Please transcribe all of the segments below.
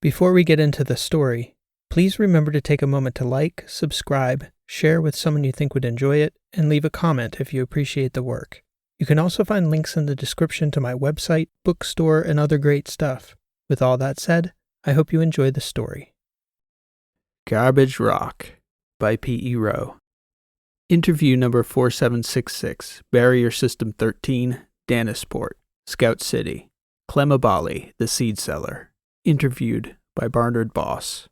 Before we get into the story, please remember to take a moment to like, subscribe, share with someone you think would enjoy it, and leave a comment if you appreciate the work. You can also find links in the description to my website, bookstore, and other great stuff. With all that said, I hope you enjoy the story. Garbage Rock by P.E. Rowe. Interview number 4766, Barrier System 13, Danisport, Scout City. Clemabali, the seed seller. Interviewed by Barnard Boss.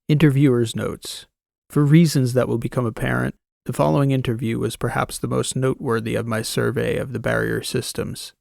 Interviewer's notes. For reasons that will become apparent, the following interview was perhaps the most noteworthy of my survey of the barrier systems.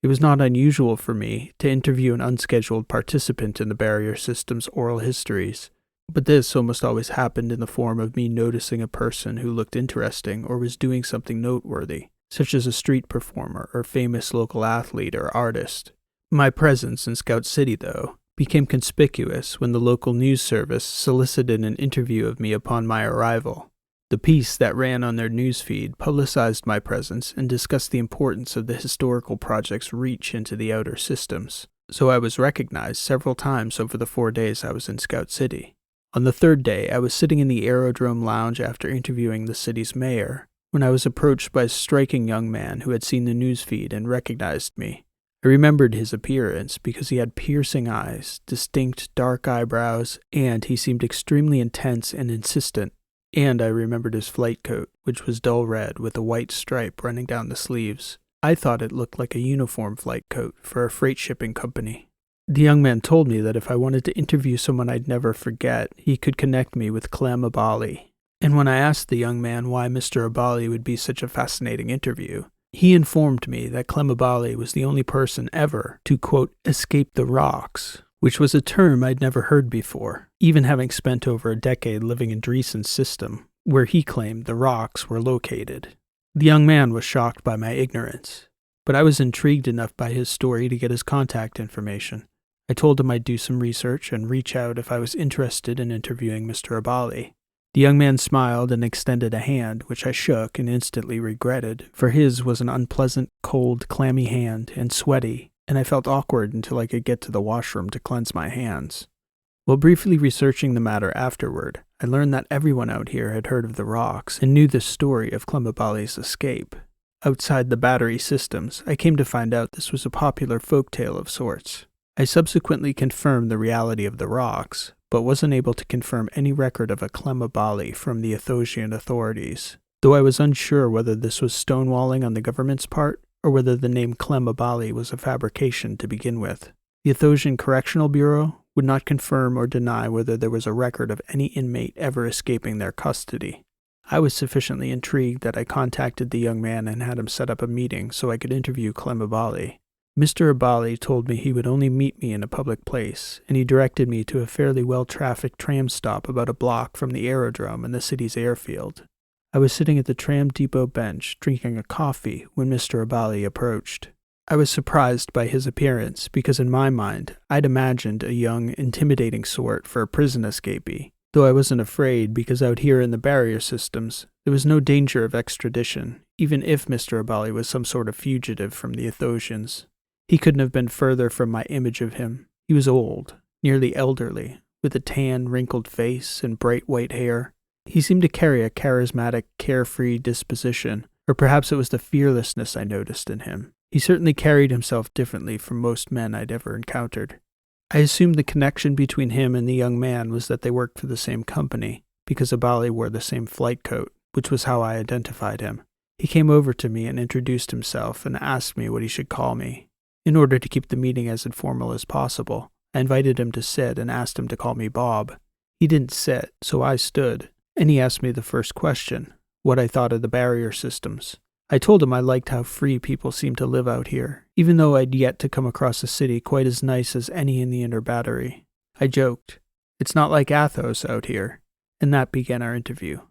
It was not unusual for me to interview an unscheduled participant in the barrier system's oral histories, but this almost always happened in the form of me noticing a person who looked interesting or was doing something noteworthy, such as a street performer or famous local athlete or artist. My presence in Scout City, though, became conspicuous when the local news service solicited an interview of me upon my arrival. The piece that ran on their newsfeed publicized my presence and discussed the importance of the historical project's reach into the outer systems, so I was recognized several times over the 4 days I was in Scout City. On the third day, I was sitting in the Aerodrome Lounge after interviewing the city's mayor, when I was approached by a striking young man who had seen the newsfeed and recognized me. I remembered his appearance because he had piercing eyes, distinct dark eyebrows, and he seemed extremely intense and insistent. And I remembered his flight coat, which was dull red with a white stripe running down the sleeves. I thought it looked like a uniform flight coat for a freight shipping company. The young man told me that if I wanted to interview someone I'd never forget, he could connect me with Clem Abali. And when I asked the young man why Mr. Abali would be such a fascinating interview, he informed me that Clem Abali was the only person ever to, quote, escape the rocks, which was a term I'd never heard before, even having spent over a decade living in Dreesen's system, where he claimed the rocks were located. The young man was shocked by my ignorance, but I was intrigued enough by his story to get his contact information. I told him I'd do some research and reach out if I was interested in interviewing Mr. Abali. The young man smiled and extended a hand, which I shook and instantly regretted, for his was an unpleasant, cold, clammy hand, and sweaty, and I felt awkward until I could get to the washroom to cleanse my hands. While briefly researching the matter afterward, I learned that everyone out here had heard of the rocks and knew the story of Clem Abali's escape. Outside the battery systems, I came to find out this was a popular folktale of sorts. I subsequently confirmed the reality of the rocks, but wasn't able to confirm any record of a Clem Abali from the Athosian authorities, though I was unsure whether this was stonewalling on the government's part or whether the name Clem Abali was a fabrication to begin with. The Athosian Correctional Bureau would not confirm or deny whether there was a record of any inmate ever escaping their custody. I was sufficiently intrigued that I contacted the young man and had him set up a meeting so I could interview Clem Abali. Mr. Abali told me he would only meet me in a public place, and he directed me to a fairly well-trafficked tram stop about a block from the aerodrome and the city's airfield. I was sitting at the tram depot bench, drinking a coffee, when Mr. Abali approached. I was surprised by his appearance, because in my mind, I'd imagined a young, intimidating sort for a prison escapee, though I wasn't afraid because out here in the barrier systems, there was no danger of extradition, even if Mr. Abali was some sort of fugitive from the Athosians. He couldn't have been further from my image of him. He was old, nearly elderly, with a tan, wrinkled face and bright white hair. He seemed to carry a charismatic, carefree disposition, or perhaps it was the fearlessness I noticed in him. He certainly carried himself differently from most men I'd ever encountered. I assumed the connection between him and the young man was that they worked for the same company, because Abali wore the same flight coat, which was how I identified him. He came over to me and introduced himself and asked me what he should call me. In order to keep the meeting as informal as possible, I invited him to sit and asked him to call me Bob. He didn't sit, so I stood, and he asked me the first question, what I thought of the barrier systems. I told him I liked how free people seemed to live out here, even though I'd yet to come across a city quite as nice as any in the Inner Battery. I joked, "It's not like Athos out here," and that began our interview.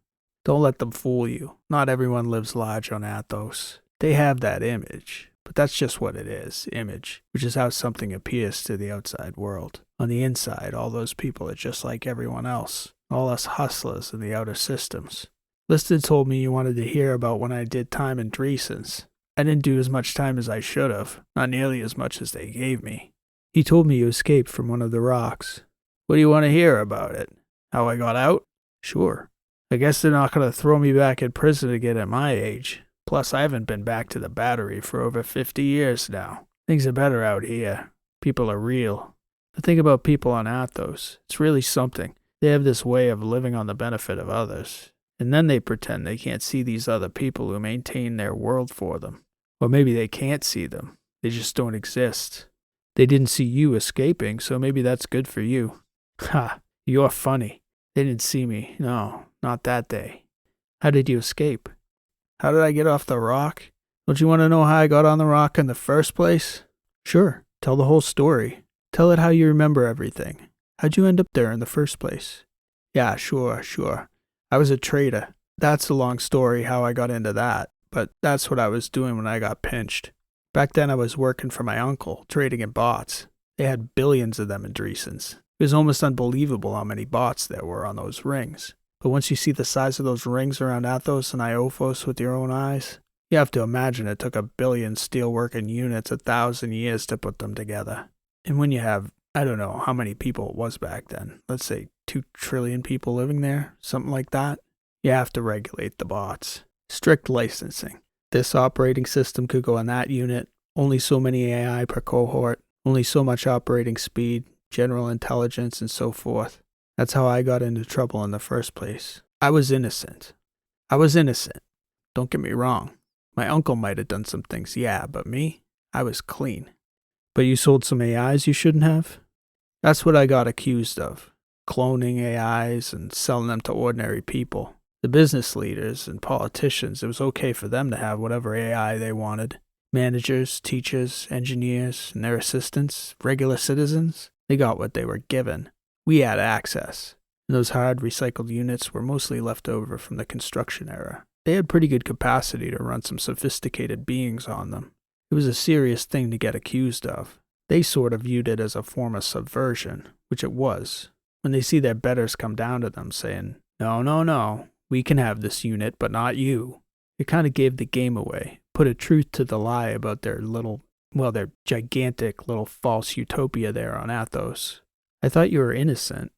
"Don't let them fool you. Not everyone lives large on Athos. They have that image. But that's just what it is, image, which is how something appears to the outside world. On the inside, all those people are just like everyone else, all us hustlers in the outer systems." Liston told me you wanted to hear about when I did time in Dreesen's. I didn't do as much time as I should have, not nearly as much as they gave me. He told me you escaped from one of the rocks. What do you want to hear about it? How I got out? Sure. I guess they're not going to throw me back in prison again at my age. Plus, I haven't been back to the Battery for over 50 years now. Things are better out here. People are real. The thing about people on Athos, it's really something. They have this way of living on the benefit of others. And then they pretend they can't see these other people who maintain their world for them. Or maybe they can't see them. They just don't exist. They didn't see you escaping, so maybe that's good for you. Ha, you're funny. They didn't see me. No, not that day. How did you escape? How did I get off the rock? Don't you want to know how I got on the rock in the first place? Sure, tell the whole story. Tell it how you remember everything. How'd you end up there in the first place? Yeah, sure. I was a trader. That's a long story how I got into that, but that's what I was doing when I got pinched. Back then I was working for my uncle, trading in bots. They had billions of them in Dreesens. It was almost unbelievable how many bots there were on those rings. But once you see the size of those rings around Athos and Iophos with your own eyes, you have to imagine it took 1 billion steelworking units 1,000 years to put them together. And when you have, I don't know how many people it was back then, let's say 2 trillion people living there, something like that, you have to regulate the bots. Strict licensing. This operating system could go on that unit, only so many AI per cohort, only so much operating speed, general intelligence, and so forth. That's how I got into trouble in the first place. I was innocent. Don't get me wrong. My uncle might have done some things, yeah, but me? I was clean. But you sold some AIs you shouldn't have? That's what I got accused of. Cloning AIs and selling them to ordinary people. The business leaders and politicians, it was okay for them to have whatever AI they wanted. Managers, teachers, engineers, and their assistants, regular citizens, they got what they were given. We had access. And those hard recycled units were mostly left over from the construction era. They had pretty good capacity to run some sophisticated beings on them. It was a serious thing to get accused of. They sort of viewed it as a form of subversion, which it was, when they see their betters come down to them saying, no, we can have this unit, but not you. It kind of gave the game away, put a truth to the lie about their gigantic little false utopia there on Athos. I thought you were innocent.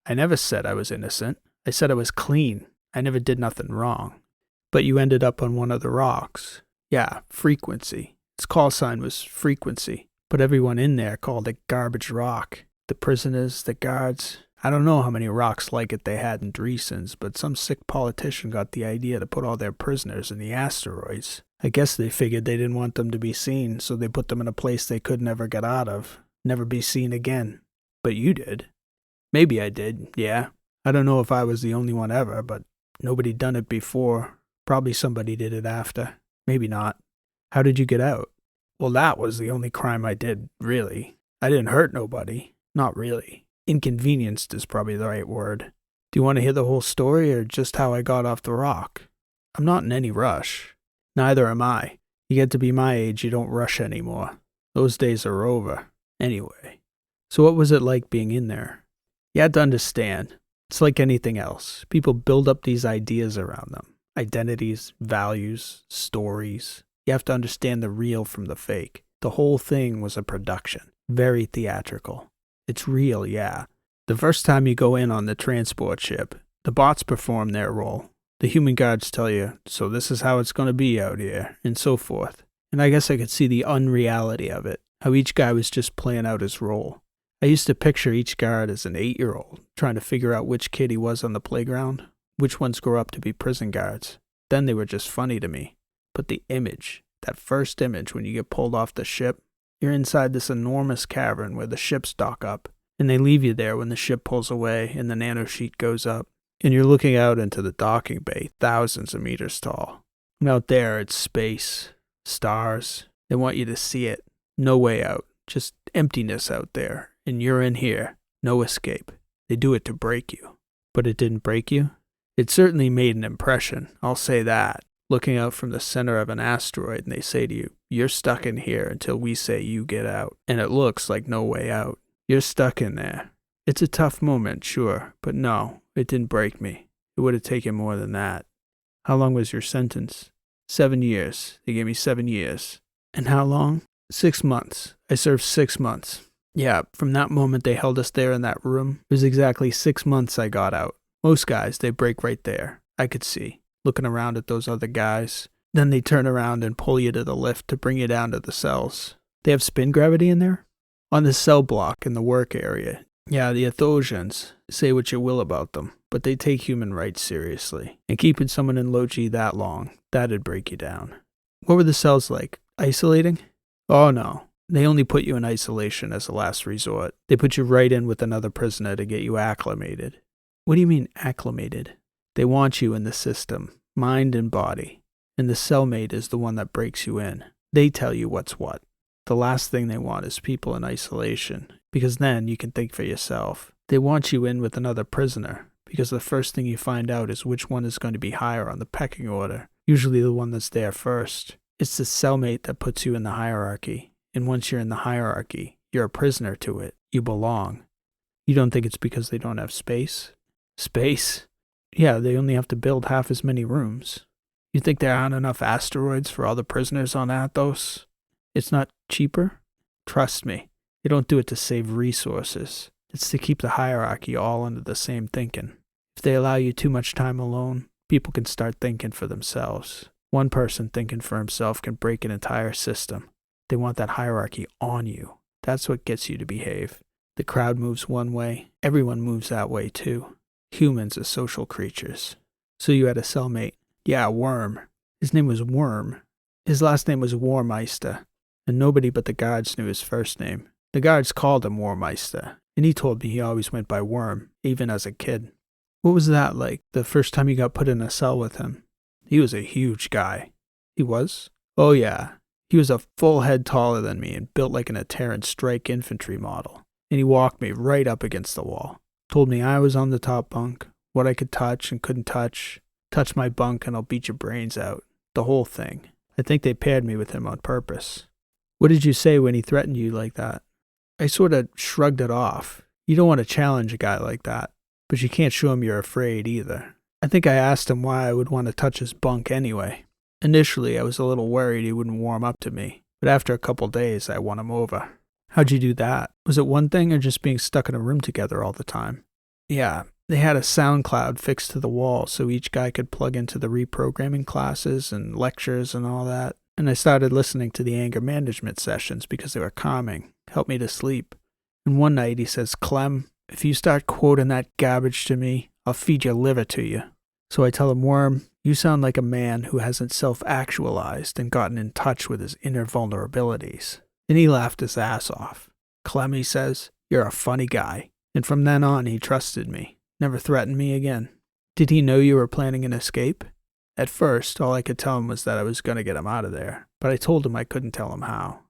I never said I was innocent. I said I was clean. I never did nothing wrong. But you ended up on one of the rocks. Yeah, Frequency. Its call sign was Frequency, but everyone in there called it Garbage Rock. The prisoners, the guards. I don't know how many rocks like it they had in Dreesens, but some sick politician got the idea to put all their prisoners in the asteroids. I guess they figured they didn't want them to be seen, so they put them in a place they could never get out of, never be seen again. But you did. Maybe I did, yeah. I don't know if I was the only one ever, but nobody done it before. Probably somebody did it after. Maybe not. How did you get out? Well, that was the only crime I did, really. I didn't hurt nobody. Not really. Inconvenienced is probably the right word. Do you want to hear the whole story or just how I got off the rock? I'm not in any rush. Neither am I. You get to be my age, you don't rush anymore. Those days are over. Anyway. So what was it like being in there? You had to understand. It's like anything else. People build up these ideas around them. Identities, values, stories. You have to understand the real from the fake. The whole thing was a production. Very theatrical. It's real, yeah. The first time you go in on the transport ship, the bots perform their role. The human guards tell you, so this is how it's going to be out here, and so forth. And I guess I could see the unreality of it, how each guy was just playing out his role. I used to picture each guard as an 8-year-old, trying to figure out which kid he was on the playground, which ones grow up to be prison guards. Then they were just funny to me. But the image, that first image when you get pulled off the ship, you're inside this enormous cavern where the ships dock up, and they leave you there when the ship pulls away and the nanosheet goes up. And you're looking out into the docking bay, thousands of meters tall. And out there, it's space, stars. They want you to see it. No way out. Just emptiness out there. And you're in here. No escape. They do it to break you. But it didn't break you? It certainly made an impression, I'll say that. Looking out from the center of an asteroid and they say to you, you're stuck in here until we say you get out. And it looks like no way out. You're stuck in there. It's a tough moment, sure, but no, it didn't break me. It would have taken more than that. How long was your sentence? 7 years. They gave me 7 years. And how long? 6 months. I served 6 months. Yeah, from that moment they held us there in that room. It was exactly 6 months I got out. Most guys, they break right there. I could see, looking around at those other guys. Then they turn around and pull you to the lift to bring you down to the cells. They have spin gravity in there? On the cell block in the work area. Yeah, the Athosians, say what you will about them, but they take human rights seriously. And keeping someone in low G that long, that'd break you down. What were the cells like? Isolating? Oh no. They only put you in isolation as a last resort. They put you right in with another prisoner to get you acclimated. What do you mean acclimated? They want you in the system, mind and body. And the cellmate is the one that breaks you in. They tell you what's what. The last thing they want is people in isolation, because then you can think for yourself. They want you in with another prisoner, because the first thing you find out is which one is going to be higher on the pecking order, usually the one that's there first. It's the cellmate that puts you in the hierarchy, and once you're in the hierarchy, you're a prisoner to it. You belong. You don't think it's because they don't have space? Space? Yeah, they only have to build half as many rooms. You think there aren't enough asteroids for all the prisoners on Athos? It's not cheaper? Trust me, they don't do it to save resources. It's to keep the hierarchy all under the same thinking. If they allow you too much time alone, people can start thinking for themselves. One person thinking for himself can break an entire system. They want that hierarchy on you. That's what gets you to behave. The crowd moves one way, everyone moves that way too. Humans are social creatures. So you had a cellmate. Yeah, Worm. His name was Worm. His last name was Warmeister, and nobody but the guards knew his first name. The guards called him Warmeister, and he told me he always went by Worm, even as a kid. What was that like, the first time you got put in a cell with him? He was a huge guy. He was? Oh yeah. He was a full head taller than me and built like an Terran strike infantry model. And he walked me right up against the wall. Told me I was on the top bunk, what I could touch and couldn't touch. Touch my bunk and I'll beat your brains out. The whole thing. I think they paired me with him on purpose. What did you say when he threatened you like that? I sort of shrugged it off. You don't want to challenge a guy like that, but you can't show him you're afraid either. I think I asked him why I would want to touch his bunk anyway. Initially, I was a little worried he wouldn't warm up to me, but after a couple days, I won him over. How'd you do that? Was it one thing or just being stuck in a room together all the time? Yeah, they had a sound cloud fixed to the wall so each guy could plug into the reprogramming classes and lectures and all that. And I started listening to the anger management sessions because they were calming, helped me to sleep. And one night he says, "Clem, if you start quoting that garbage to me, I'll feed your liver to you." So I tell him, "Worm, you sound like a man who hasn't self-actualized and gotten in touch with his inner vulnerabilities." And he laughed his ass off. "Clem," he says, "you're a funny guy." And from then on, he trusted me, never threatened me again. Did he know you were planning an escape? At first, all I could tell him was that I was going to get him out of there, but I told him I couldn't tell him how.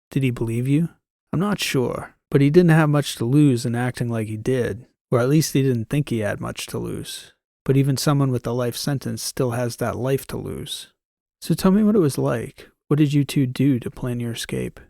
Did he believe you? I'm not sure, but he didn't have much to lose in acting like he did, or at least he didn't think he had much to lose. But even someone with a life sentence still has that life to lose. So tell me what it was like. What did you two do to plan your escape?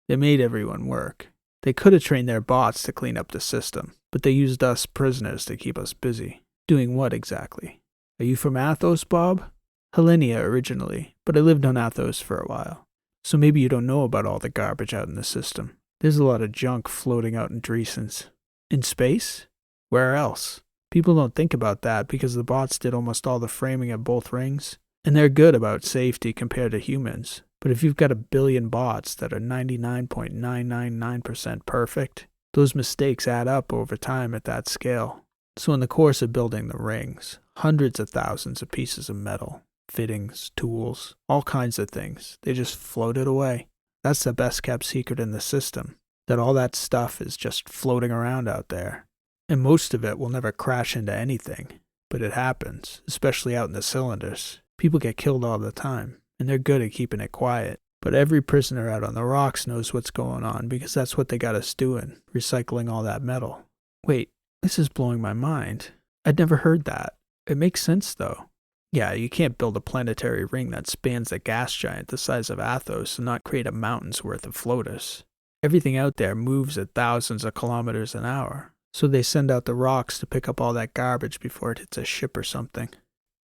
They made everyone work. They could have trained their bots to clean up the system, but they used us prisoners to keep us busy. Doing what exactly? Are you from Athos, Bob? Hellenia originally, but I lived on Athos for a while. So maybe you don't know about all the garbage out in the system. There's a lot of junk floating out in Dreesens. In space? Where else? People don't think about that because the bots did almost all the framing of both rings, and they're good about safety compared to humans. But if you've got a billion bots that are 99.999% perfect, those mistakes add up over time at that scale. So in the course of building the rings, hundreds of thousands of pieces of metal, fittings, tools, all kinds of things, they just floated away. That's the best kept secret in the system, that all that stuff is just floating around out there. And most of it will never crash into anything, but it happens, especially out in the cylinders. People get killed all the time, and they're good at keeping it quiet. But every prisoner out on the rocks knows what's going on because that's what they got us doing, recycling all that metal. Wait, this is blowing my mind. I'd never heard that. It makes sense, though. Yeah, you can't build a planetary ring that spans a gas giant the size of Athos and not create a mountain's worth of floaters. Everything out there moves at thousands of kilometers an hour, so they send out the rocks to pick up all that garbage before it hits a ship or something.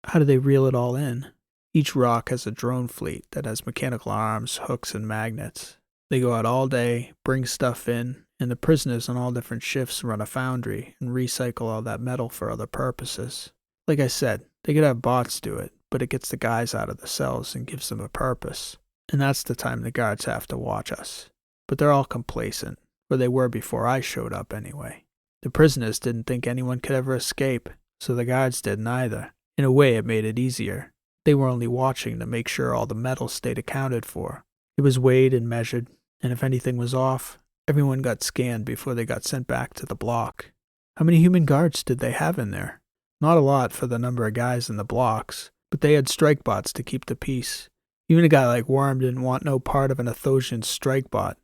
How do they reel it all in? Each rock has a drone fleet that has mechanical arms, hooks, and magnets. They go out all day, bring stuff in, and the prisoners on all different shifts run a foundry and recycle all that metal for other purposes. Like I said, they could have bots do it, but it gets the guys out of the cells and gives them a purpose. And that's the time the guards have to watch us. But they're all complacent, or they were before I showed up anyway. The prisoners didn't think anyone could ever escape, so the guards didn't either. In a way, it made it easier. They were only watching to make sure all the metal stayed accounted for. It was weighed and measured, and if anything was off, everyone got scanned before they got sent back to the block. How many human guards did they have in there? Not a lot for the number of guys in the blocks, but they had strike bots to keep the peace. Even a guy like Worm didn't want no part of an Athosian strike bot.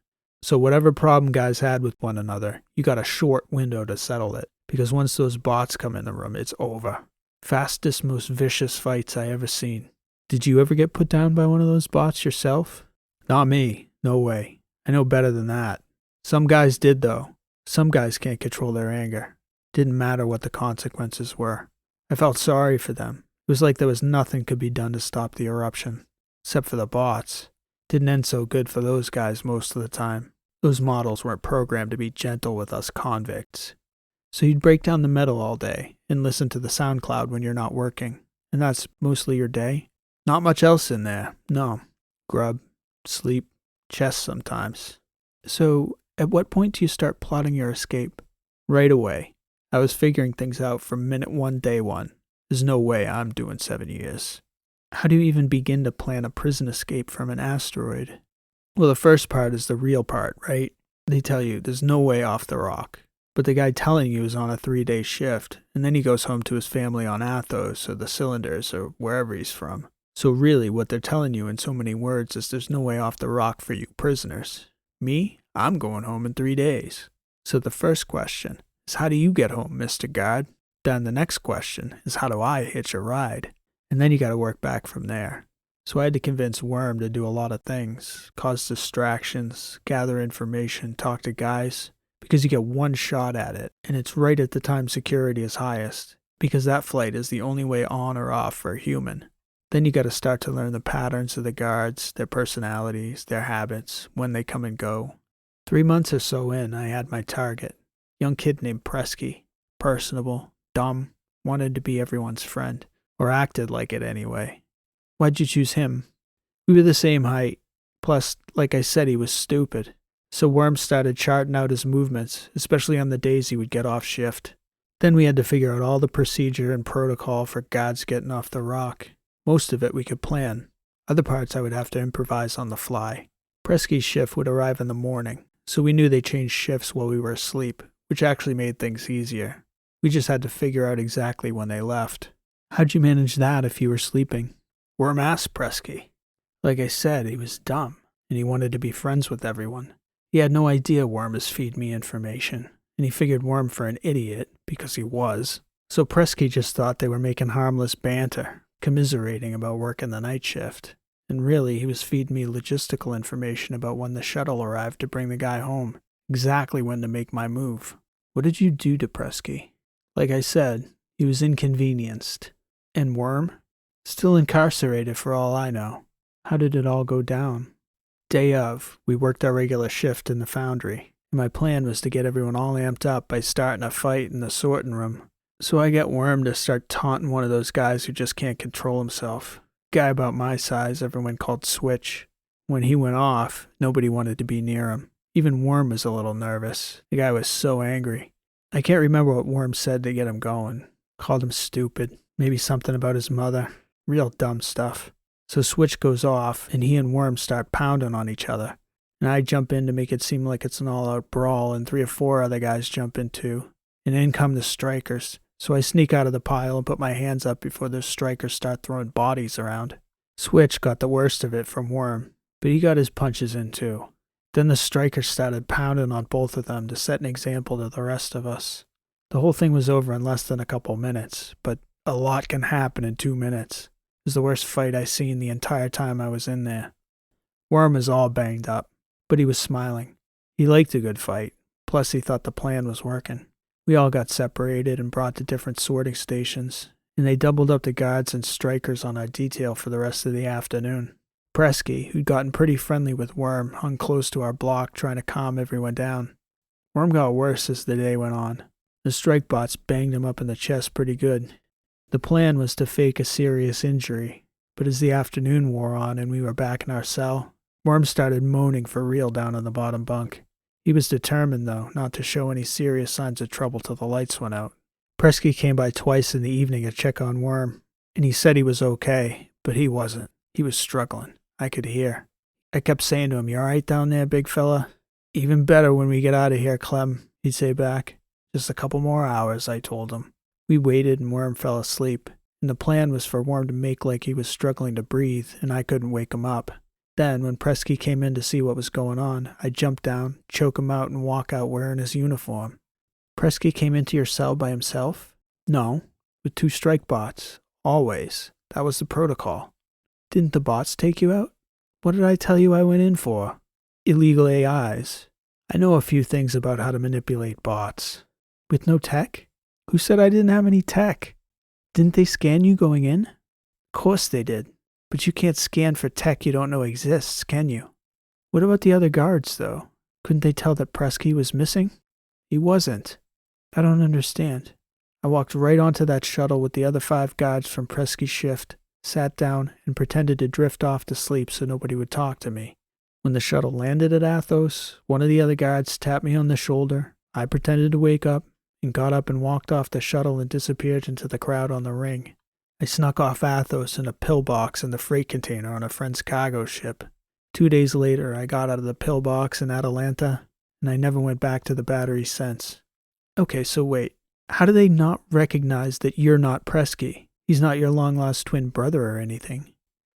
So whatever problem guys had with one another, you got a short window to settle it, because once those bots come in the room, it's over. Fastest, most vicious fights I ever seen. Did you ever get put down by one of those bots yourself? Not me. No way. I know better than that. Some guys did, though. Some guys can't control their anger. Didn't matter what the consequences were. I felt sorry for them. It was like there was nothing could be done to stop the eruption. Except for the bots. Didn't end so good for those guys most of the time. Those models weren't programmed to be gentle with us convicts. So you'd break down the metal all day and listen to the SoundCloud when you're not working. And that's mostly your day? Not much else in there, no. Grub, sleep, chess sometimes. So, at what point do you start plotting your escape? Right away. I was figuring things out from minute one, day one. There's no way I'm doing 7 years. How do you even begin to plan a prison escape from an asteroid? Well, the first part is the real part, right? They tell you there's no way off the rock. But the guy telling you is on a 3-day shift, and then he goes home to his family on Athos or the Cylinders or wherever he's from. So really, what they're telling you in so many words is there's no way off the rock for you prisoners. Me? I'm going home in 3 days. So the first question is, how do you get home, Mr. Guard? Then the next question is, how do I hitch a ride? And then you gotta work back from there. So I had to convince Worm to do a lot of things, cause distractions, gather information, talk to guys. Because you get one shot at it, and it's right at the time security is highest, because that flight is the only way on or off for a human. Then you gotta start to learn the patterns of the guards, their personalities, their habits, when they come and go. 3 months or so in, I had my target. Young kid named Presky. Personable, dumb, wanted to be everyone's friend, or acted like it anyway. Why'd you choose him? We were the same height. Plus, like I said, he was stupid. So Worm started charting out his movements, especially on the days he would get off shift. Then we had to figure out all the procedure and protocol for guards getting off the rock. Most of it we could plan. Other parts I would have to improvise on the fly. Presky's shift would arrive in the morning, so we knew they changed shifts while we were asleep, which actually made things easier. We just had to figure out exactly when they left. How'd you manage that if you were sleeping? Worm asked Presky. Like I said, he was dumb, and he wanted to be friends with everyone. He had no idea Worm was feeding me information, and he figured Worm for an idiot, because he was. So Presky just thought they were making harmless banter, commiserating about working the night shift. And really, he was feeding me logistical information about when the shuttle arrived to bring the guy home, exactly when to make my move. What did you do to Presky? Like I said, he was inconvenienced. And Worm? Still incarcerated for all I know. How did it all go down? Day of, we worked our regular shift in the foundry, and my plan was to get everyone all amped up by starting a fight in the sorting room. So I get Worm to start taunting one of those guys who just can't control himself. Guy about my size everyone called Switch. When he went off, nobody wanted to be near him. Even Worm was a little nervous. The guy was so angry. I can't remember what Worm said to get him going. Called him stupid. Maybe something about his mother. Real dumb stuff. So Switch goes off, and he and Worm start pounding on each other. And I jump in to make it seem like it's an all-out brawl, and 3 or 4 other guys jump in too. And in come the strikers. So I sneak out of the pile and put my hands up before the strikers start throwing bodies around. Switch got the worst of it from Worm, but he got his punches in too. Then the strikers started pounding on both of them to set an example to the rest of us. The whole thing was over in less than a couple minutes, but a lot can happen in 2 minutes. It was the worst fight I seen the entire time I was in there. Worm was all banged up, but he was smiling. He liked a good fight, plus he thought the plan was working. We all got separated and brought to different sorting stations, and they doubled up the guards and strikers on our detail for the rest of the afternoon. Presky, who'd gotten pretty friendly with Worm, hung close to our block trying to calm everyone down. Worm got worse as the day went on. The strike bots banged him up in the chest pretty good. The plan was to fake a serious injury, but as the afternoon wore on and we were back in our cell, Worm started moaning for real down on the bottom bunk. He was determined, though, not to show any serious signs of trouble till the lights went out. Presky came by twice in the evening to check on Worm, and he said he was okay, but he wasn't. He was struggling. I could hear. I kept saying to him, "You all right down there, big fella?" "Even better when we get out of here, Clem," he'd say back. "Just a couple more hours," I told him. We waited and Worm fell asleep, and the plan was for Worm to make like he was struggling to breathe, and I couldn't wake him up. Then, when Presky came in to see what was going on, I'd jump down, choke him out, and walk out wearing his uniform. Presky came into your cell by himself? No, with 2 strike bots. Always. That was the protocol. Didn't the bots take you out? What did I tell you I went in for? Illegal AIs. I know a few things about how to manipulate bots. With no tech? Who said I didn't have any tech? Didn't they scan you going in? Of course they did. But you can't scan for tech you don't know exists, can you? What about the other guards, though? Couldn't they tell that Presky was missing? He wasn't. I don't understand. I walked right onto that shuttle with the other 5 guards from Presky's shift, sat down, and pretended to drift off to sleep so nobody would talk to me. When the shuttle landed at Athos, one of the other guards tapped me on the shoulder. I pretended to wake up, and got up and walked off the shuttle and disappeared into the crowd on the ring. I snuck off Athos in a pillbox in the freight container on a friend's cargo ship. 2 days later, I got out of the pillbox in Atalanta, and I never went back to the battery since. Okay, so wait. How do they not recognize that you're not Presky? He's not your long-lost twin brother or anything.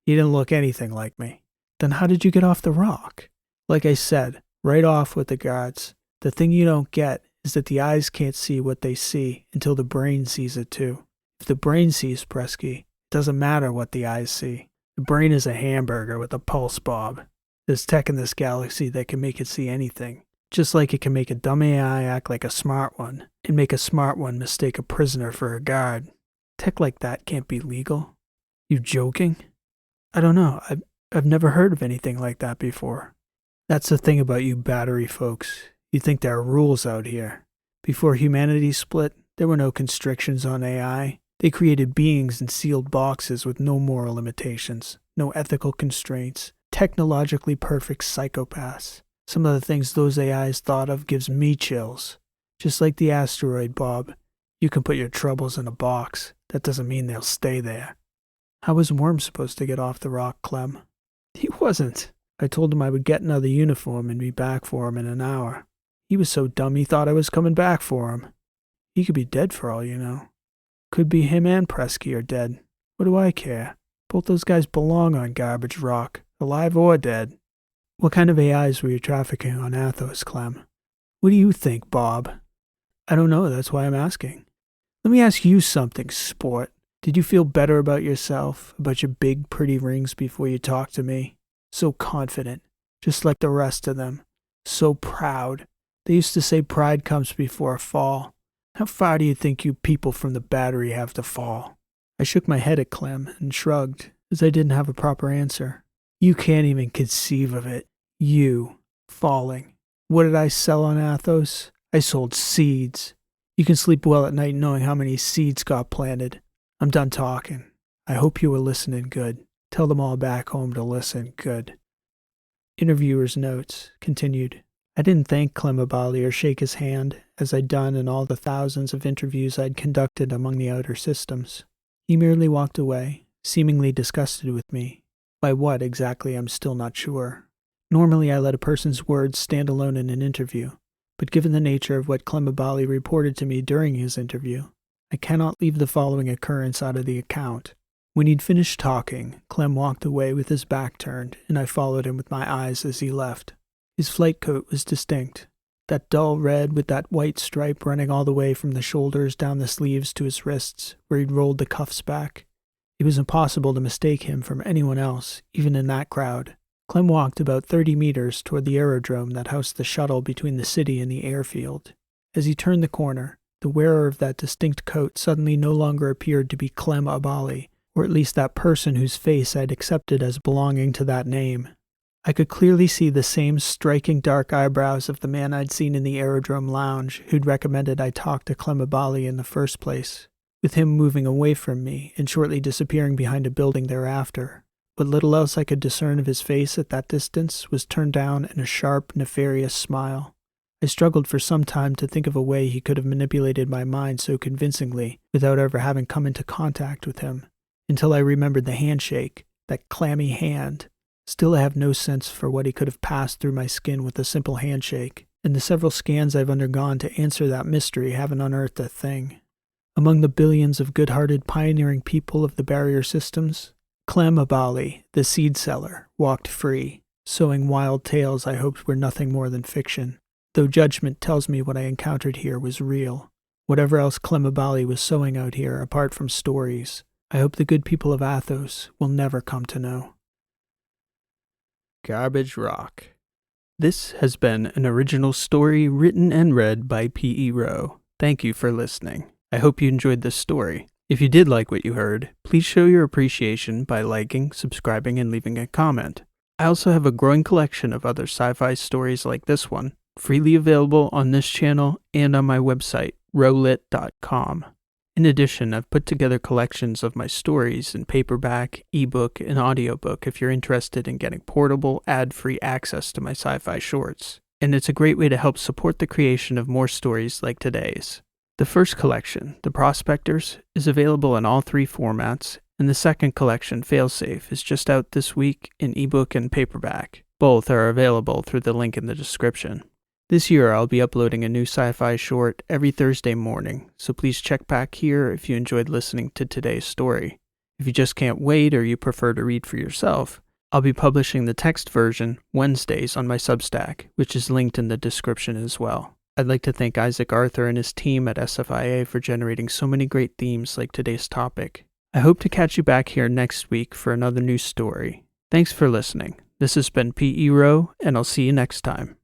He didn't look anything like me. Then how did you get off the rock? Like I said, right off with the guards. The thing you don't get is that the eyes can't see what they see until the brain sees it too. If the brain sees Presky, it doesn't matter what the eyes see. The brain is a hamburger with a pulse bob. There's tech in this galaxy that can make it see anything. Just like it can make a dumb AI act like a smart one, and make a smart one mistake a prisoner for a guard. Tech like that can't be legal. You joking? I don't know. I've never heard of anything like that before. That's the thing about you battery folks. You think there are rules out here. Before humanity split, there were no constrictions on AI. They created beings in sealed boxes with no moral limitations, no ethical constraints, technologically perfect psychopaths. Some of the things those AIs thought of gives me chills. Just like the asteroid, Bob. You can put your troubles in a box. That doesn't mean they'll stay there. How was Worm supposed to get off the rock, Clem? He wasn't. I told him I would get another uniform and be back for him in an hour. He was so dumb he thought I was coming back for him. He could be dead for all you know. Could be him and Presky are dead. What do I care? Both those guys belong on Garbage Rock, alive or dead. What kind of AIs were you trafficking on Athos, Clem? What do you think, Bob? I don't know, that's why I'm asking. Let me ask you something, sport. Did you feel better about yourself, about your big, pretty rings before you talked to me? So confident, just like the rest of them. So proud. They used to say pride comes before a fall. How far do you think you people from the battery have to fall? I shook my head at Clem and shrugged, as I didn't have a proper answer. You can't even conceive of it. You. Falling. What did I sell on Athos? I sold seeds. You can sleep well at night knowing how many seeds got planted. I'm done talking. I hope you were listening good. Tell them all back home to listen good. Interviewer's notes continued. I didn't thank Clem Abali or shake his hand, as I'd done in all the thousands of interviews I'd conducted among the outer systems. He merely walked away, seemingly disgusted with me. By what exactly I'm still not sure. Normally I let a person's words stand alone in an interview, but given the nature of what Clem Abali reported to me during his interview, I cannot leave the following occurrence out of the account. When he'd finished talking, Clem walked away with his back turned, and I followed him with my eyes as he left. His flight coat was distinct, that dull red with that white stripe running all the way from the shoulders down the sleeves to his wrists, where he'd rolled the cuffs back. It was impossible to mistake him from anyone else, even in that crowd. Clem walked about 30 meters toward the aerodrome that housed the shuttle between the city and the airfield. As he turned the corner, the wearer of that distinct coat suddenly no longer appeared to be Clem Abali, or at least that person whose face I'd accepted as belonging to that name. I could clearly see the same striking dark eyebrows of the man I'd seen in the aerodrome lounge who'd recommended I talk to Clemabali in the first place, with him moving away from me and shortly disappearing behind a building thereafter. What little else I could discern of his face at that distance was turned down in a sharp, nefarious smile. I struggled for some time to think of a way he could have manipulated my mind so convincingly without ever having come into contact with him, until I remembered the handshake, that clammy hand. Still, I have no sense for what he could have passed through my skin with a simple handshake, and the several scans I've undergone to answer that mystery haven't unearthed a thing. Among the billions of good-hearted pioneering people of the barrier systems, Clemabali, the seed seller, walked free, sowing wild tales I hoped were nothing more than fiction, though judgment tells me what I encountered here was real. Whatever else Clemabali was sowing out here apart from stories, I hope the good people of Athos will never come to know. Garbage Rock. This has been an original story written and read by P.E. Rowe. Thank you for listening. I hope you enjoyed this story. If you did like what you heard, please show your appreciation by liking, subscribing, and leaving a comment. I also have a growing collection of other sci-fi stories like this one, freely available on this channel and on my website, rowlit.com. In addition, I've put together collections of my stories in paperback, ebook, and audiobook if you're interested in getting portable, ad-free access to my sci-fi shorts. And it's a great way to help support the creation of more stories like today's. The first collection, The Prospectors, is available in all 3 formats, and the second collection, Failsafe, is just out this week in ebook and paperback. Both are available through the link in the description. This year, I'll be uploading a new sci-fi short every Thursday morning, so please check back here if you enjoyed listening to today's story. If you just can't wait or you prefer to read for yourself, I'll be publishing the text version Wednesdays on my Substack, which is linked in the description as well. I'd like to thank Isaac Arthur and his team at SFIA for generating so many great themes like today's topic. I hope to catch you back here next week for another new story. Thanks for listening. This has been P.E. Rowe, and I'll see you next time.